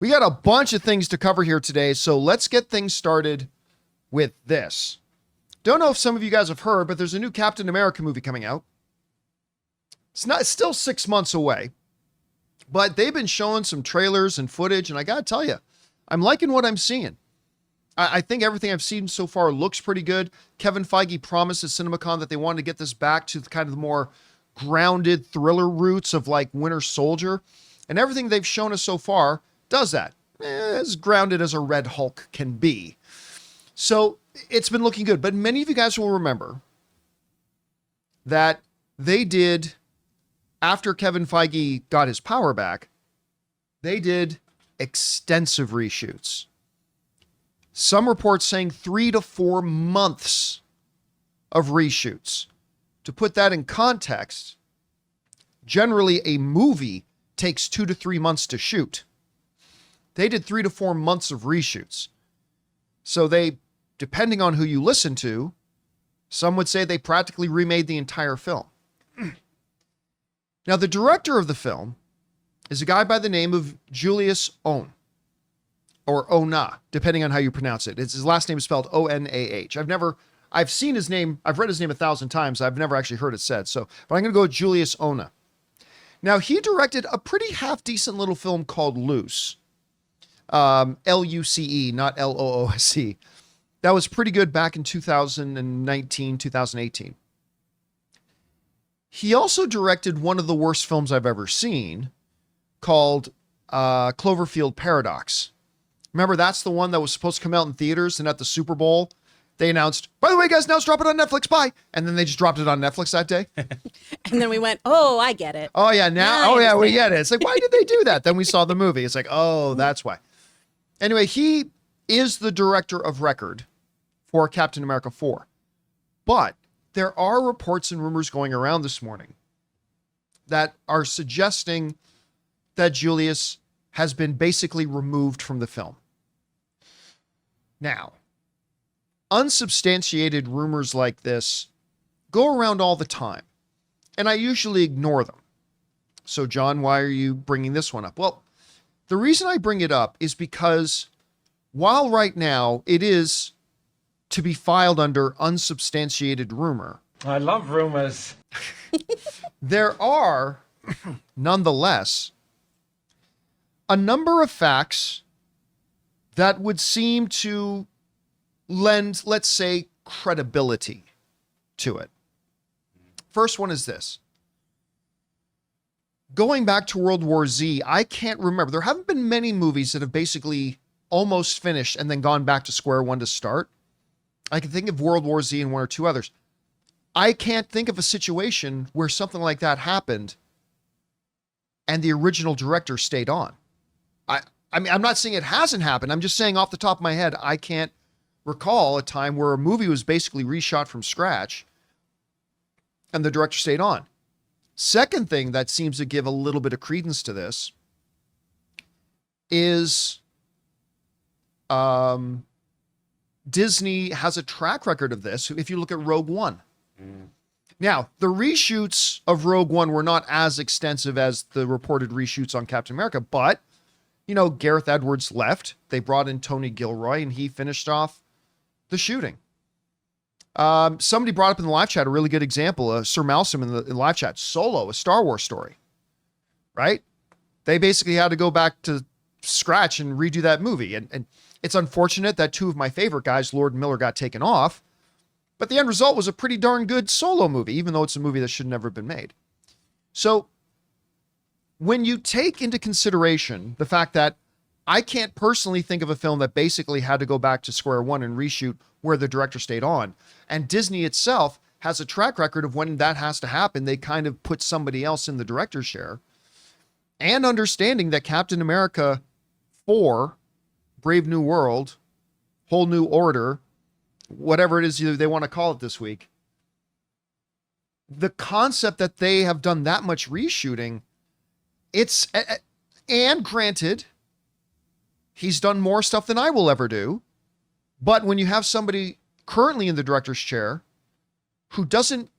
We got a bunch of things to cover here today, so let's get things started with this. Don't know if some of you guys have heard, but there's a new Captain America movie coming out. It's still 6 months away, but they've been showing some trailers and footage, and I gotta tell you, I'm liking what I'm seeing. I think everything I've seen so far looks pretty good. Kevin Feige promised at CinemaCon that they wanted to get this back to kind of the more grounded thriller roots of like Winter Soldier, and everything they've shown us so far does that. As grounded as a Red Hulk can be. So it's been looking good, but many of you guys will remember that they did, after Kevin Feige got his power back, they did extensive reshoots. Some reports saying 3 to 4 months of reshoots. To put that in context, generally a movie takes 2 to 3 months to shoot. They did 3 to 4 months of reshoots. So they, depending on who you listen to, some would say they practically remade the entire film. Now, the director of the film is a guy by the name of Julius Onah, or Onah, depending on how you pronounce it. His last name is spelled O-N-A-H. I've seen his name, I've read his name 1,000 times. I've never actually heard it said. But I'm going to go with Julius Onah. Now, he directed a pretty half-decent little film called Loose. L-U-C-E, not L-O-O-S-E. That was pretty good back in 2019, 2018. He also directed one of the worst films I've ever seen called Cloverfield Paradox. Remember, that's the one that was supposed to come out in theaters, and at the Super Bowl, they announced, by the way, guys, now let's drop it on Netflix, bye. And then they just dropped it on Netflix that day. And then we went, oh, I get it. Oh, yeah, we get it. It's like, why did they do that? Then we saw the movie. It's like, oh, that's why. Anyway, he is the director of record for Captain America 4. But there are reports and rumors going around this morning that are suggesting that Julius has been basically removed from the film. Now, unsubstantiated rumors like this go around all the time, and I usually ignore them. So, John, why are you bringing this one up? Well, the reason I bring it up is because while right now it is to be filed under unsubstantiated rumor, I love rumors. there are, nonetheless, a number of facts that would seem to lend, let's say, credibility to it. First one is this. Going back to World War Z, I can't remember. There haven't been many movies that have basically almost finished and then gone back to square one to start. I can think of World War Z and one or two others. I can't think of a situation where something like that happened and the original director stayed on. I mean, I'm not saying it hasn't happened. I'm just saying off the top of my head, I can't recall a time where a movie was basically reshot from scratch and the director stayed on. Second thing that seems to give a little bit of credence to this is Disney has a track record of this. If you look at Rogue One. Now, the reshoots of Rogue One were not as extensive as the reported reshoots on Captain America, but, you know, Gareth Edwards left. They brought in Tony Gilroy, and he finished off the shooting. Somebody brought up in the live chat a really good example, Sir Malcolm in the live chat, Solo, a Star Wars story, right? They basically had to go back to scratch and redo that movie. And it's unfortunate that two of my favorite guys, Lord and Miller, got taken off. But the end result was a pretty darn good Solo movie, even though it's a movie that should never have been made. So when you take into consideration the fact that I can't personally think of a film that basically had to go back to square one and reshoot where the director stayed on, and Disney itself has a track record of when that has to happen, they kind of put somebody else in the director's chair, and understanding that Captain America 4, Brave New World, Whole New Order, whatever it is they want to call it this week, the concept that they have done that much reshooting, and granted, he's done more stuff than I will ever do, but when you have somebody currently in the director's chair who doesn't,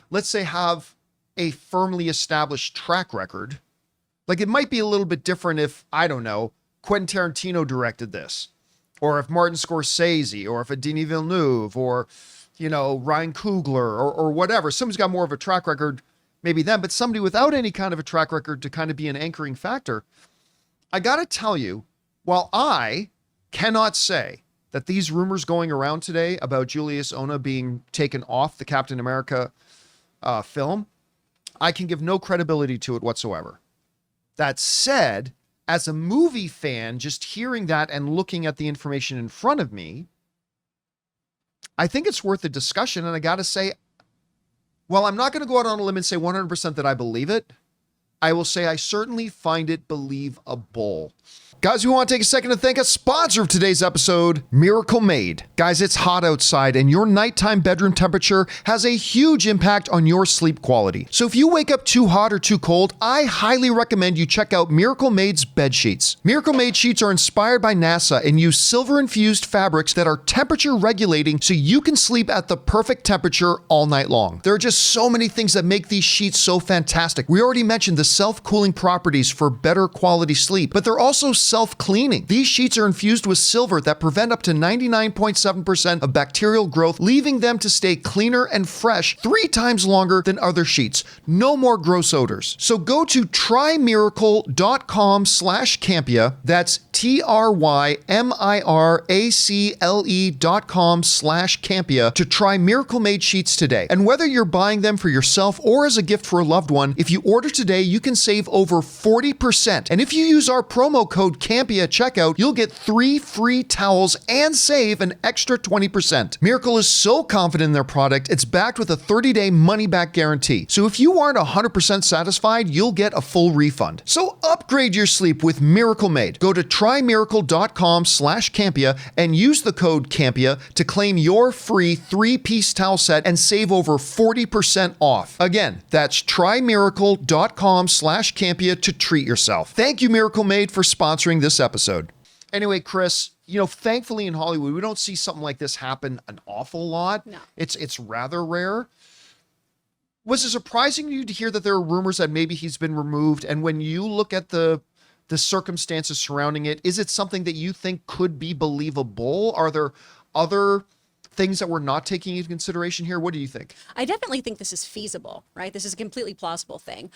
let's say, have a firmly established track record Like, it might be a little bit different if, I don't know, Quentin Tarantino directed this, or if Martin Scorsese, or if a Denis Villeneuve, or, Ryan Coogler, or whatever. Somebody's got more of a track record, maybe them, but somebody without any kind of a track record to kind of be an anchoring factor. I got to tell you, while I cannot say that these rumors going around today about Julius Onah being taken off the Captain America film, I can give no credibility to it whatsoever. That said, as a movie fan, just hearing that and looking at the information in front of me, I think it's worth a discussion. And I got to say, while I'm not going to go out on a limb and say 100% that I believe it, I will say I certainly find it believable. Guys, we want to take a second to thank a sponsor of today's episode, Miracle Made. Guys, it's hot outside and your nighttime bedroom temperature has a huge impact on your sleep quality. So if you wake up too hot or too cold, I highly recommend you check out Miracle Made's bed sheets. Miracle Made sheets are inspired by NASA and use silver-infused fabrics that are temperature regulating so you can sleep at the perfect temperature all night long. There are just so many things that make these sheets so fantastic. We already mentioned the self-cooling properties for better quality sleep, but they're also self-cleaning. These sheets are infused with silver that prevent up to 99.7% of bacterial growth, leaving them to stay cleaner and fresh 3 times longer than other sheets. No more gross odors. So go to trymiracle.com/Campea. That's trymiracle.com/Campea to try Miracle Made sheets today. And whether you're buying them for yourself or as a gift for a loved one, if you order today, you can save over 40%. And if you use our promo code Campea at checkout, you'll get 3 free towels and save an extra 20%. Miracle is so confident in their product, it's backed with a 30-day money-back guarantee. So if you aren't 100% satisfied, you'll get a full refund. So upgrade your sleep with Miracle Made. Go to trymiracle.com/Campea and use the code Campea to claim your free 3-piece towel set and save over 40% off. Again, that's trymiracle.com/Campea to treat yourself. Thank you, Miracle Made, for sponsoring this episode. Anyway, Chris, thankfully in Hollywood, we don't see something like this happen an awful lot. No. It's rather rare. Was it surprising to you to hear that there are rumors that maybe he's been removed? And when you look at the circumstances surrounding it, is it something that you think could be believable? Are there other things that we're not taking into consideration here? What do you think? I definitely think this is feasible, right? This is a completely plausible thing.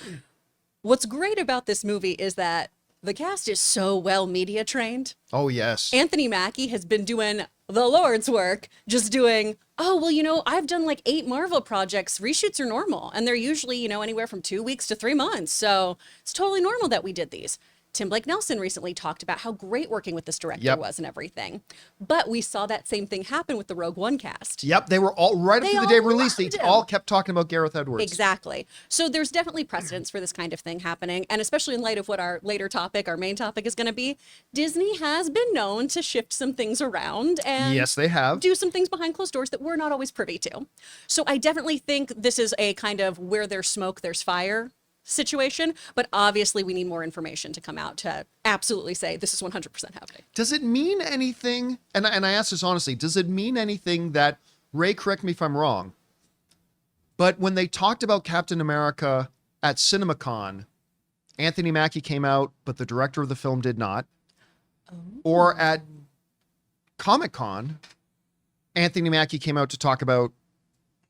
What's great about this movie is that the cast is so well media trained. Oh, yes. Anthony Mackie has been doing the Lord's work, just doing, I've done like 8 Marvel projects. Reshoots are normal. And they're usually, anywhere from 2 weeks to 3 months. So it's totally normal that we did these. Tim Blake Nelson recently talked about how great working with this director was and everything. But we saw that same thing happen with the Rogue One cast. Yep, they were all right after the day of release. They all kept talking about Gareth Edwards. Exactly. So there's definitely precedence for this kind of thing happening. And especially in light of what our main topic is going to be, Disney has been known to shift some things around and yes, they have. Do some things behind closed doors that we're not always privy to. So I definitely think this is a kind of where there's smoke, there's fire situation, but obviously we need more information to come out to absolutely say this is 100% happening. Does it mean anything, and I ask this honestly, does it mean anything that, Ray, correct me if I'm wrong, but when they talked about Captain America at CinemaCon, Anthony Mackie came out, but the director of the film did not, or at Comic-Con, Anthony Mackie came out to talk about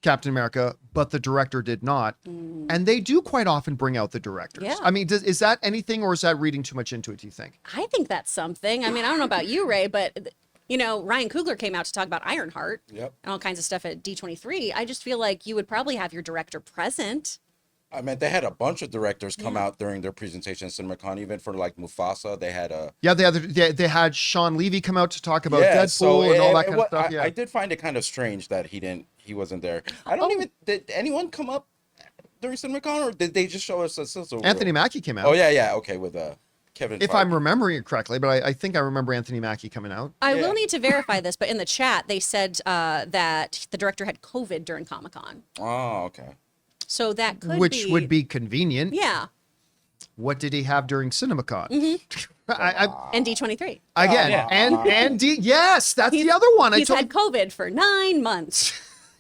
Captain America, but the director did not. And they do quite often bring out the directors. Yeah. I mean, is that anything, or is that reading too much into it, do you think? I think that's something. I mean, I don't know about you, Ray, but Ryan Coogler came out to talk about Ironheart and all kinds of stuff at D23. I just feel like you would probably have your director present. I mean, they had a bunch of directors come out during their presentation at CinemaCon, even for like Mufasa. They had they had Sean Levy come out to talk about Deadpool and all that kind of stuff. I did find it kind of strange that he wasn't there. Did anyone come up during CinemaCon, or did they just show us a sizzle? Anthony Mackie came out. Oh yeah, okay, with Kevin. If Feige. I'm remembering it correctly, but I think I remember Anthony Mackie coming out. I will need to verify this, but in the chat they said that the director had COVID during Comic-Con. Oh, okay. So that could Which would be convenient. Yeah. What did he have during CinemaCon? And D23. Again, yes, that's the other one. He's had COVID for 9 months.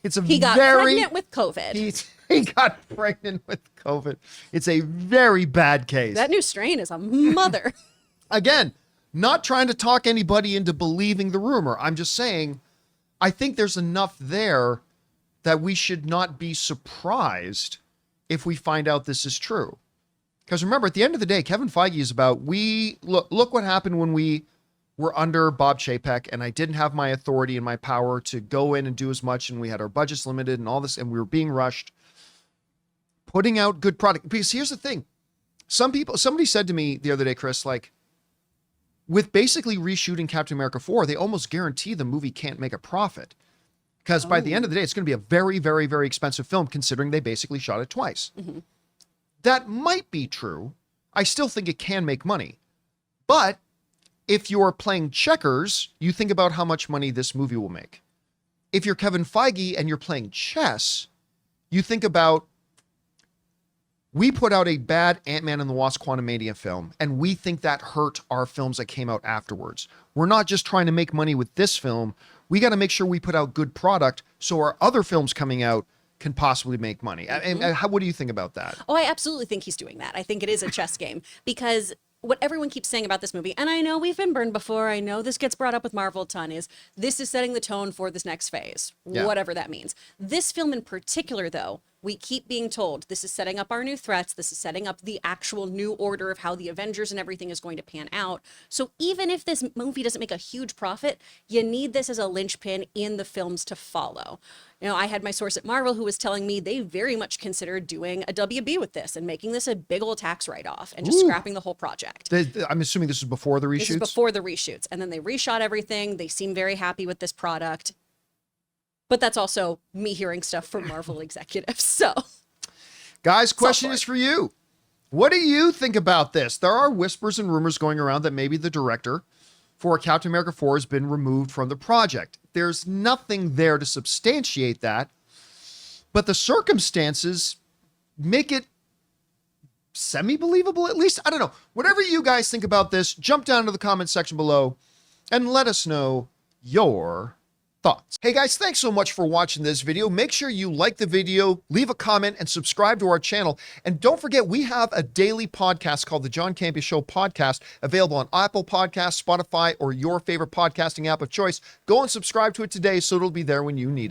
It's a He got pregnant with COVID. He got pregnant with COVID. It's a very bad case. That new strain is a mother. Again, not trying to talk anybody into believing the rumor. I'm just saying, I think there's enough there that we should not be surprised if we find out this is true. Because remember, at the end of the day, Kevin Feige is about, look what happened when we were under Bob Chapek and I didn't have my authority and my power to go in and do as much, and we had our budgets limited and all this, and we were being rushed. Putting out good product. Because here's the thing. Somebody said to me the other day, Chris, like, with basically reshooting Captain America 4, they almost guarantee the movie can't make a profit. Because by the end of the day, it's going to be a very, very, very expensive film, considering they basically shot it twice. Mm-hmm. That might be true. I still think it can make money. But if you're playing checkers, you think about how much money this movie will make. If you're Kevin Feige and you're playing chess, you think about, we put out a bad Ant-Man and the Wasp Quantumania film, and we think that hurt our films that came out afterwards. We're not just trying to make money with this film. We got to make sure we put out good product so our other films coming out can possibly make money. And what do you think about that? Oh, I absolutely think he's doing that. I think it is a chess game, because what everyone keeps saying about this movie, and I know we've been burned before, I know this gets brought up with Marvel a ton, is this is setting the tone for this next phase, whatever that means. This film in particular, though, we keep being told this is setting up our new threats. This is setting up the actual new order of how the Avengers and everything is going to pan out. So even if this movie doesn't make a huge profit, you need this as a linchpin in the films to follow. You know, I had my source at Marvel who was telling me they very much considered doing a WB with this and making this a big old tax write-off and just scrapping the whole project. I'm assuming this is before the reshoots? This is before the reshoots. And then they reshot everything. They seem very happy with this product. But that's also me hearing stuff from Marvel executives. So, guys, question is for you. What do you think about this? There are whispers and rumors going around that maybe the director for Captain America 4 has been removed from the project. There's nothing there to substantiate that, but the circumstances make it semi-believable, at least. I don't know. Whatever you guys think about this, jump down to the comment section below and let us know your thoughts. Hey guys, thanks so much for watching this video. Make sure you like the video, leave a comment, and subscribe to our channel. And don't forget, we have a daily podcast called the John Campea Show podcast, available on Apple Podcasts, Spotify, or your favorite podcasting app of choice. Go and subscribe to it today so it'll be there when you need it.